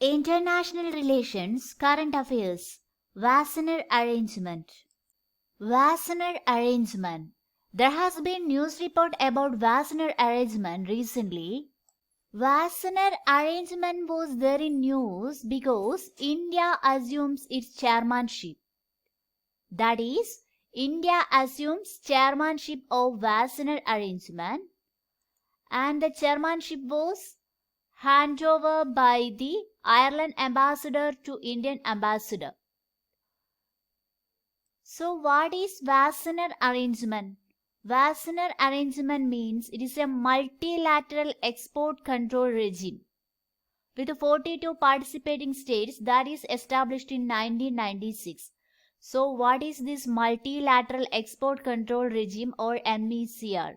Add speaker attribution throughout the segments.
Speaker 1: International Relations, Current Affairs, Wassenaar Arrangement. Wassenaar Arrangement. There has been news report about Wassenaar Arrangement recently. Wassenaar Arrangement was there in news because India assumes its chairmanship. That is, India assumes chairmanship of Wassenaar Arrangement, and the chairmanship was handed over by the Ireland ambassador to Indian ambassador. So what is Wassenaar Arrangement? Wassenaar Arrangement means it is a multilateral export control regime with 42 participating states that is established in 1996. So what is this multilateral export control regime or MECR?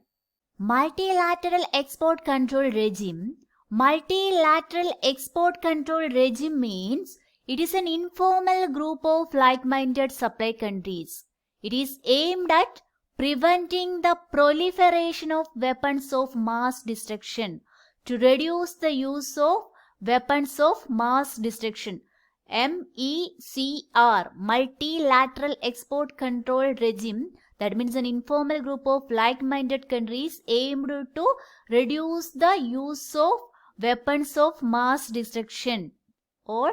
Speaker 1: Multilateral export control regime. Multilateral export control regime means it is an informal group of like-minded supply countries. It is aimed at preventing the proliferation of weapons of mass destruction, to reduce the use of weapons of mass destruction. MECR, Multilateral Export Control Regime, that means an informal group of like-minded countries aimed to reduce the use of weapons of mass destruction or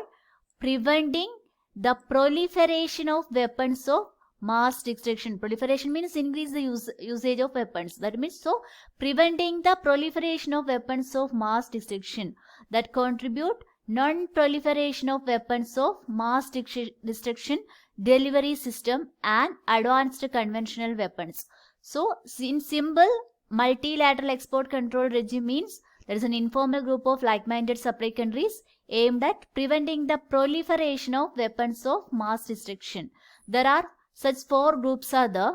Speaker 1: preventing the proliferation of weapons of mass destruction. Proliferation means increase the usage of weapons. That means preventing the proliferation of weapons of mass destruction that contribute non-proliferation of weapons of mass destruction delivery system and advanced conventional weapons. So in symbol, multilateral export control regime means there is an informal group of like-minded supply countries aimed at preventing the proliferation of weapons of mass destruction. There are such 4 groups are there.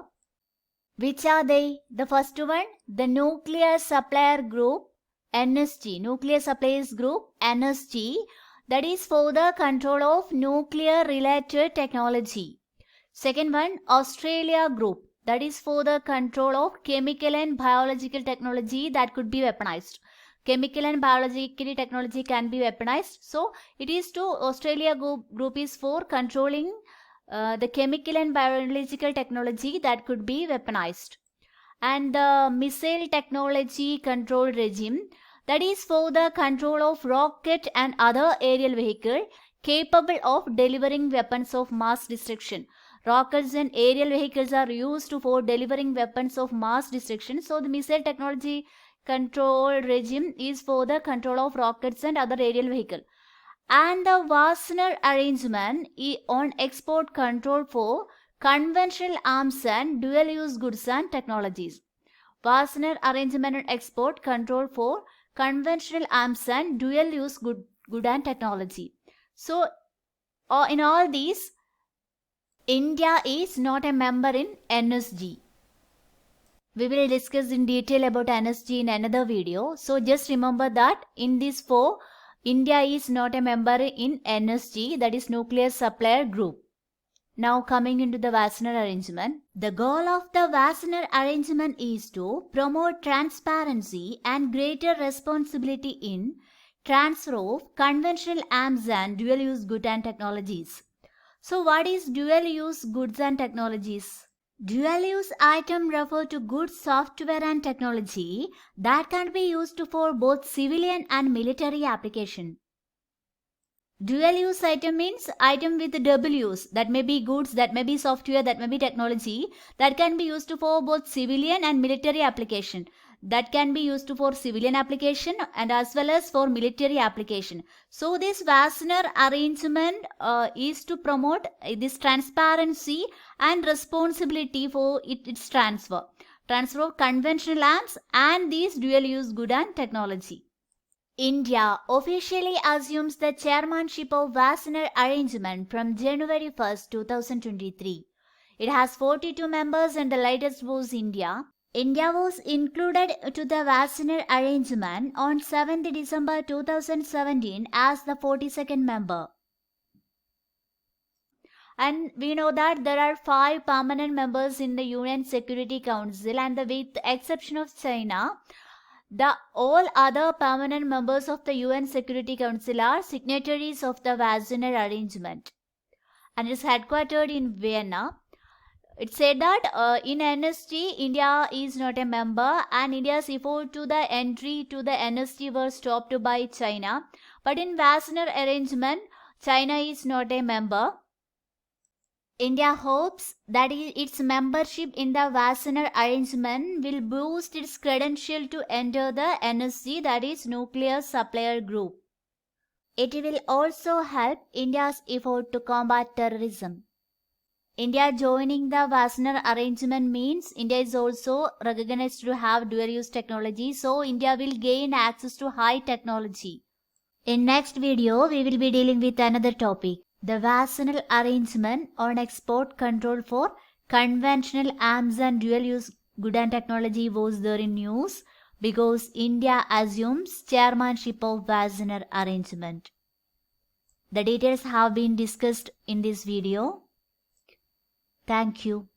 Speaker 1: Which are they? The first one, the Nuclear Supplier Group, NSG, Nuclear Suppliers Group, NSG, that is for the control of nuclear related technology. Second one, Australia Group, that is for the control of chemical and biological technology that could be weaponized. Chemical and biological technology can be weaponized. So it is to Australia group is for controlling the chemical and biological technology that could be weaponized. And the Missile Technology Control Regime, that is for the control of rocket and other aerial vehicle capable of delivering weapons of mass destruction. Rockets and aerial vehicles are used for delivering weapons of mass destruction. So the Missile Technology Control Regime is for the control of rockets and other aerial vehicle. And the Wassenaar Arrangement on export control for conventional arms and dual-use goods and technologies. Wassenaar Arrangement on export control for conventional arms and dual-use good and technology. So in all these, India is not a member in NSG. We will discuss in detail about NSG in another video. So just remember that in these 4, India is not a member in NSG, that is Nuclear Supplier Group. Now coming into the Wassenaar Arrangement. The goal of the Wassenaar Arrangement is to promote transparency and greater responsibility in transfer of conventional arms and dual-use goods and technologies. So what is dual-use goods and technologies? Dual-use item refer to goods, software and technology that can be used for both civilian and military application. Dual-use item means item with double use. That may be goods, that may be software, that may be technology that can be used for both civilian and military application. That can be used for civilian application and as well as for military application. So this Wassenaar Arrangement is to promote this transparency and responsibility for its transfer of conventional arms and these dual-use good and technology. India officially assumes the chairmanship of Wassenaar Arrangement from January 1st, 2023. It has 42 members and the latest was India. India was included to the Wassenaar Arrangement on 7th December 2017 as the 42nd member. And we know that there are 5 permanent members in the UN Security Council, and with the exception of China, The all other permanent members of the UN Security Council are signatories of the Wassenaar Arrangement, and it is headquartered in Vienna. It said that in NSG, India is not a member, and India's effort to the entry to the NSG were stopped by China. But in Wassenaar Arrangement, China is not a member. India hopes that its membership in the Wassenaar Arrangement will boost its credential to enter the NSG, that is Nuclear Supplier Group. It will also help India's effort to combat terrorism. India joining the Wassenaar Arrangement means India is also recognized to have dual-use technology, so India will gain access to high technology. In next video, we will be dealing with another topic. The Wassenaar Arrangement on export control for conventional arms and dual-use goods and technology was there in news because India assumes chairmanship of Wassenaar Arrangement. The details have been discussed in this video. Thank you.